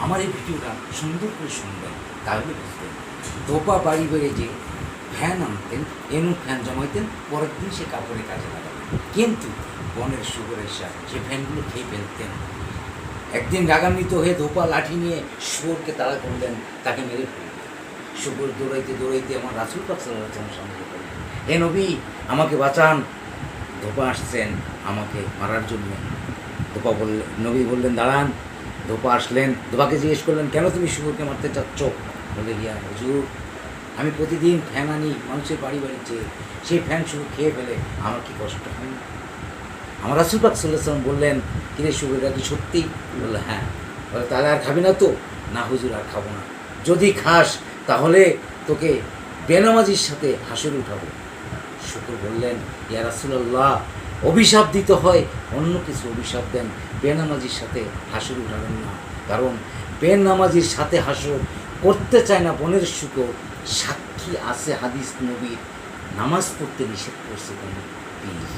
আমার এই ভিডিওটা সুন্দর করে শুনবেন, তাহলে বুঝবেন। ধোপা বাড়ি বেড়ে যে ফ্যান আনতেন, এনু ফ্যান জমাইতেন, পরের দিন সে কাপড়ে কাজে লাগাতেন, কিন্তু বনের শুকরের সাথে সে ফ্যানগুলো খেয়ে ফেলতেন। একদিন রাগান্বিত হয়ে ধোপা লাঠি নিয়ে শুয়োরকে তাড়া করলেন, তাকে মেরে ফেললেন। শুয়োর দৌড়াইতে দৌড়াইতে আমার রাসূল পাক সাল্লাল্লাহু আলাইহি ওয়াসাল্লামের সামনে গেলেন, হে নবী, আমাকে বাঁচান, ধোপা আসছেন আমাকে মারার জন্যে। নবী বললেন, দাঁড়ান। ধোপা আসলেন, ধোপাকে জিজ্ঞেস করলেন, কেন তুমি শুয়োরকে মারতে চাচ্ছ? বলে, ইয়া হুজুর, আমি প্রতিদিন ফ্যান আনি মানুষের বাড়ি বাড়ি চেয়ে, সেই ফ্যান শুধু খেয়ে ফেলে, আমার কি কষ্ট হয় না? আমার রাসূল পাক সাল্লাল্লাহু আলাইহি ওয়াসাল্লাম বললেন, কিরে শুয়োরটা কি সত্যি? বললো, হ্যাঁ। বলে, তাহলে আর খাবি না তো? না হুজুর, আর খাবো না। যদি খাস তাহলে তোকে বেনামাজির সাথে হাসরে উঠাবো। শুকর বললেন, ইয়া রাসূলুল্লাহ, অভিশাপ দিতে হয় অন্য কিছু অভিশাপ দেন, বেনামাজির সাথে হাসর উঠাবেন না, কারণ বেনামাজির সাথে হাসর করতে চায় না বনের শুকর। সাক্ষী আছে হাদিস নবীর, নামাজ পড়তে নিষেধ করছে কোনো পীর।